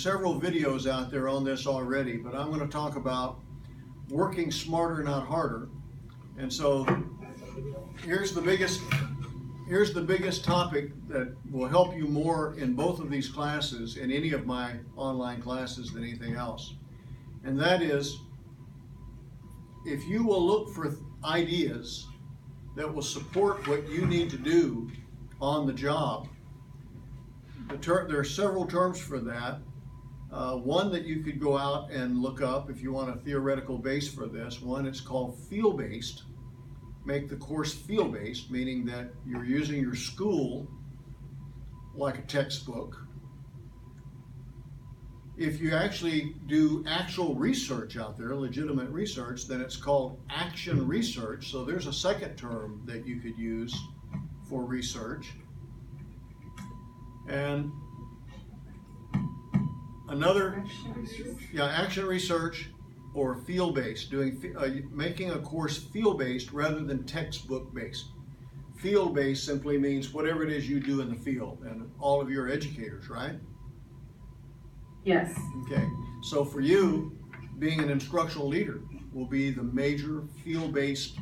several videos out there on this already, but I'm going to talk about working smarter, not harder. And so here's the biggest topic that will help you more in both of these classes, in any of my online classes, than anything else. And that is, if you will look for ideas that will support what you need to do on the job. There are several terms for that. One that you could go out and look up if you want a theoretical base for this. One, it's called field-based. Make the course field-based, meaning that you're using your school like a textbook. If you actually do actual research out there, legitimate research, then it's called action research. So there's a second term that you could use for research. And another, action research or field-based, making a course field-based rather than textbook-based. Field-based simply means whatever it is you do in the field, and all of you are educators, right? Yes. Okay, so for you, being an instructional leader will be the major field-based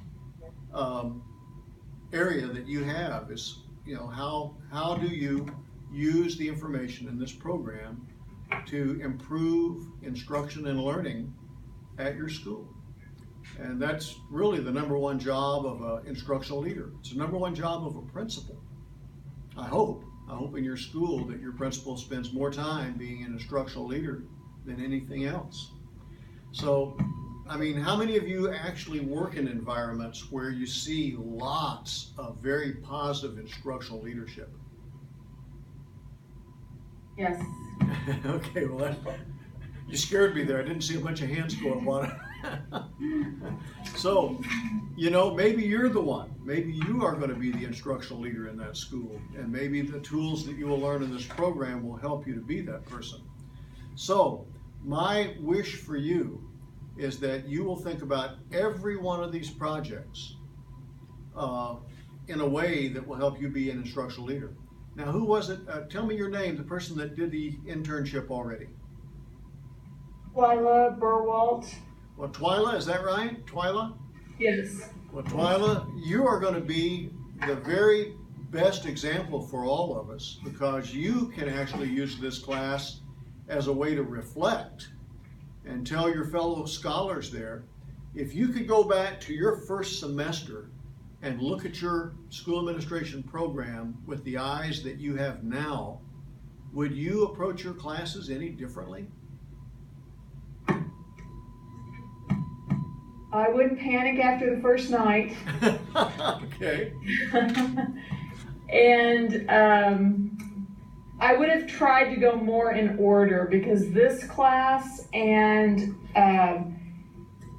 area that you have. Is, how do you use the information in this program to improve instruction and learning at your school? And that's really the number one job of an instructional leader. It's the number one job of a principal. I hope in your school that your principal spends more time being an instructional leader than anything else. So, I mean, how many of you actually work in environments where you see lots of very positive instructional leadership? Yes. Okay, well, you scared me there. I didn't see a bunch of hands go up on it. So, maybe you're the one. Maybe you are going to be the instructional leader in that school. And maybe the tools that you will learn in this program will help you to be that person. So, my wish for you is that you will think about every one of these projects in a way that will help you be an instructional leader. Now, who was it? Tell me your name, the person that did the internship already. Twyla Burwalt. Well, Twyla, is that right? Twyla? Yes. Well, Twyla, you are going to be the very best example for all of us, because you can actually use this class as a way to reflect and tell your fellow scholars there, if you could go back to your first semester and look at your school administration program with the eyes that you have now, would you approach your classes any differently? I wouldn't panic after the first night. Okay. And I would have tried to go more in order, because this class and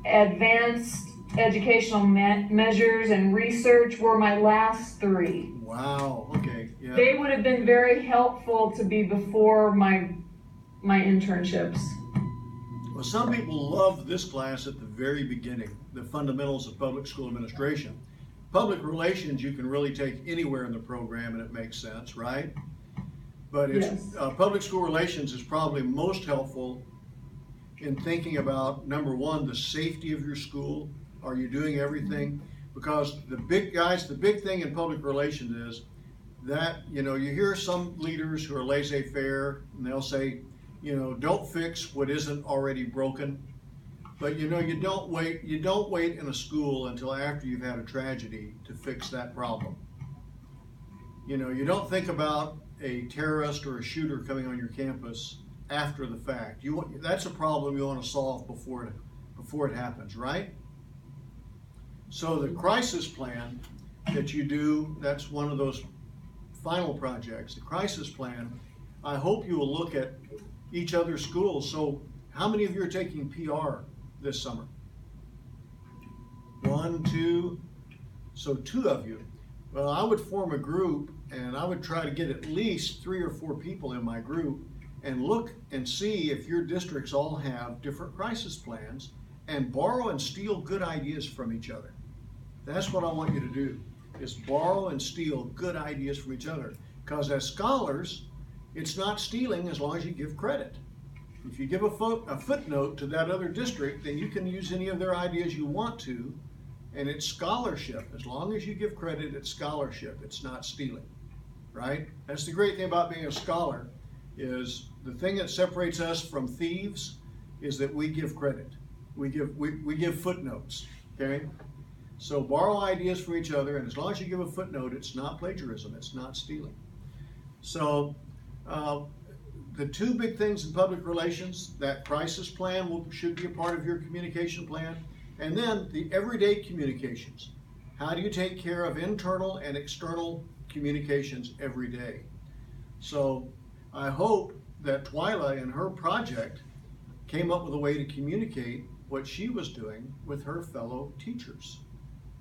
advanced educational measures and research were my last three. Wow, okay. Yeah. They would have been very helpful to be before my internships. Well, some people love this class at the very beginning, the fundamentals of public school administration. Public relations you can really take anywhere in the program and it makes sense, right? But it's, Yes. Public school relations is probably most helpful in thinking about, number one, the safety of your school. Are you doing everything? Because the big thing in public relations is that, you hear some leaders who are laissez-faire, and they'll say, don't fix what isn't already broken. But you don't wait in a school until after you've had a tragedy to fix that problem. You don't think about a terrorist or a shooter coming on your campus after the fact. That's a problem you want to solve before it happens, right? So the crisis plan that you do, that's one of those final projects. The crisis plan, I hope you will look at each other's schools. So how many of you are taking PR this summer? 1, 2, so 2 of you. Well, I would form a group and I would try to get at least 3 or 4 people in my group and look and see if your districts all have different crisis plans, and borrow and steal good ideas from each other. That's what I want you to do, is borrow and steal good ideas from each other. Because as scholars, it's not stealing as long as you give credit. If you give a footnote to that other district, then you can use any of their ideas you want to, and it's scholarship. As long as you give credit, it's scholarship. It's not stealing, right? That's the great thing about being a scholar, is the thing that separates us from thieves is that we give credit. We give footnotes, okay? So borrow ideas from each other, and as long as you give a footnote, it's not plagiarism, it's not stealing. So the two big things in public relations, that crisis plan should be a part of your communication plan, and then the everyday communications. How do you take care of internal and external communications every day? So I hope that Twyla in her project came up with a way to communicate what she was doing with her fellow teachers,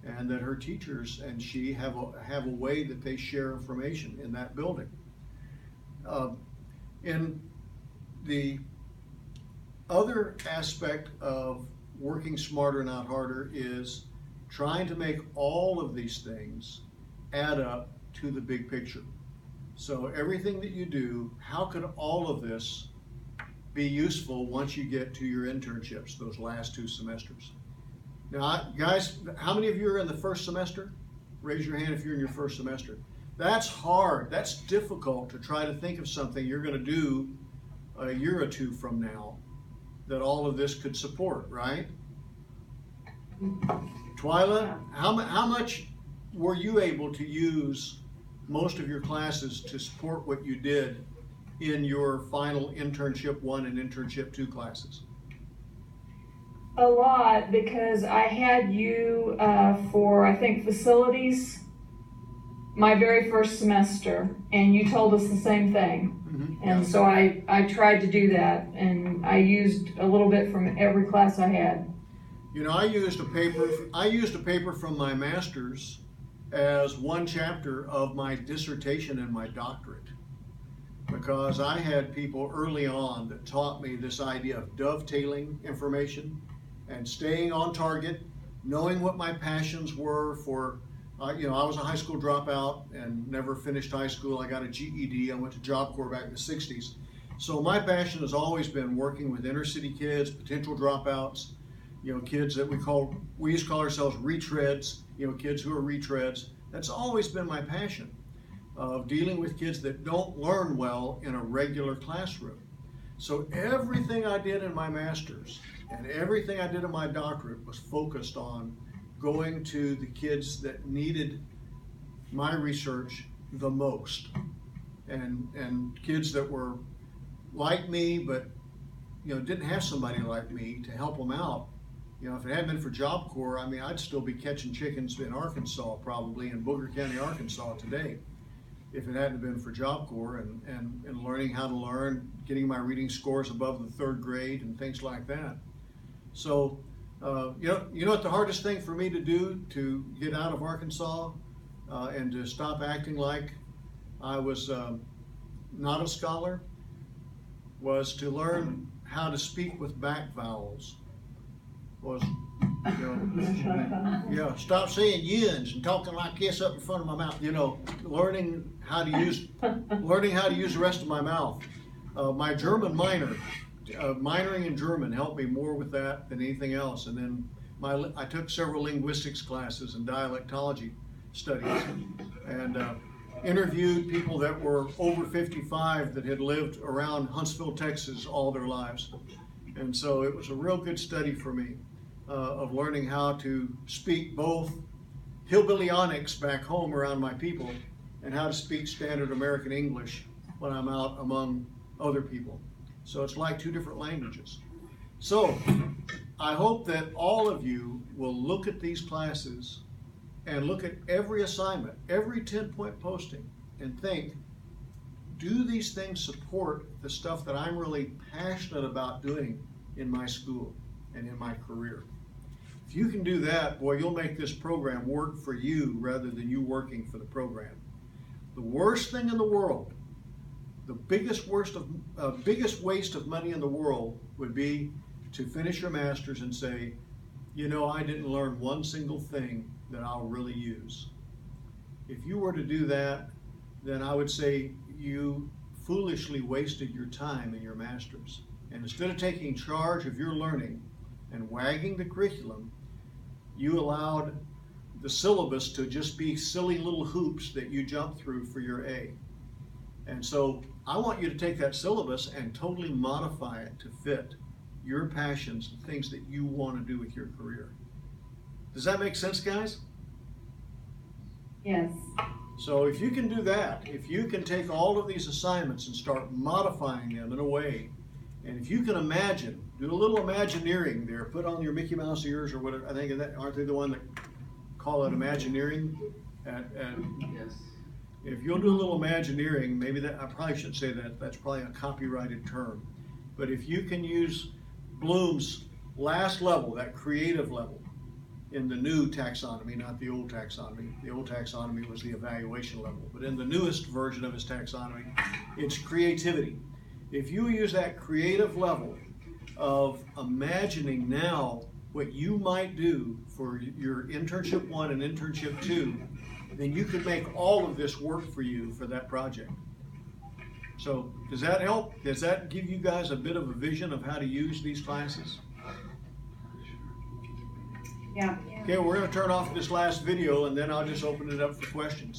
and that her teachers and she have a way that they share information in that building. In the other aspect of working smarter, not harder, is trying to make all of these things add up to the big picture. So everything that you do, how could all of this be useful once you get to your internships, those last 2 semesters? Now, guys, how many of you are in the first semester? Raise your hand if you're in your first semester. That's hard. That's difficult to try to think of something you're going to do a year or 2 from now that all of this could support, right? Twyla, how much were you able to use most of your classes to support what you did in your final internship 1 and internship 2 classes? A lot, because I had you for, I think, facilities my very first semester, and you told us the same thing. Mm-hmm. And so I tried to do that, and I used a little bit from every class I had. You know, I used a paper from my master's as 1 chapter of my dissertation and my doctorate, because I had people early on that taught me this idea of dovetailing information and staying on target, knowing what my passions were for, you know, I was a high school dropout and never finished high school. I got a GED. I went to Job Corps back in the 60s. So my passion has always been working with inner city kids, potential dropouts, you know, kids that we used to call ourselves retreads, you know, kids who are retreads. That's always been my passion, of dealing with kids that don't learn well in a regular classroom. So everything I did in my master's and everything I did in my doctorate was focused on going to the kids that needed my research the most, and kids that were like me, but you know, didn't have somebody like me to help them out. You know, if it hadn't been for Job Corps, I mean, I'd still be catching chickens in Arkansas, probably in Booker County, Arkansas today, if it hadn't been for Job Corps and learning how to learn, getting my reading scores above the 3rd grade and things like that. So, you know what the hardest thing for me to do to get out of Arkansas and to stop acting like I was not a scholar was to learn how to speak with back vowels. Was, you know, yeah, stop saying yins and talking like this up in front of my mouth. You know, learning how to use the rest of my mouth. My German minor, minoring in German helped me more with that than anything else. And then I took several linguistics classes and dialectology studies, and interviewed people that were over 55 that had lived around Huntsville, Texas all their lives. And so it was a real good study for me of learning how to speak both hillbillyonics back home around my people and how to speak standard American English when I'm out among other people. So it's like 2 different languages. So I hope that all of you will look at these classes and look at every assignment, every 10-point posting, and think, do these things support the stuff that I'm really passionate about doing in my school and in my career? If you can do that, boy, you'll make this program work for you rather than you working for the program. The worst thing in the world, the biggest waste of money in the world would be to finish your master's and say, you know, I didn't learn one single thing that I'll really use. If you were to do that, then I would say you foolishly wasted your time in your master's And instead of taking charge of your learning and wagging the curriculum, you allowed the syllabus to just be silly little hoops that you jump through for your A. And so I want you to take that syllabus and totally modify it to fit your passions and things that you want to do with your career. Does that make sense, guys? Yes. So if you can do that, if you can take all of these assignments and start modifying them in a way, and if you can imagine, do a little Imagineering there, put on your Mickey Mouse ears or whatever, I think that, aren't they the one that call it Imagineering? Yes. If you'll do a little Imagineering, maybe that, I probably shouldn't say that, that's probably a copyrighted term. But if you can use Bloom's last level, that creative level, in the new taxonomy, not the old taxonomy. The old taxonomy was the evaluation level, but in the newest version of his taxonomy, it's creativity. If you use that creative level of imagining now what you might do for your internship 1 and internship 2, then you could make all of this work for you for that project. So does that help? Does that give you guys a bit of a vision of how to use these classes? Yeah. Okay, we're going to turn off this last video and then I'll just open it up for questions.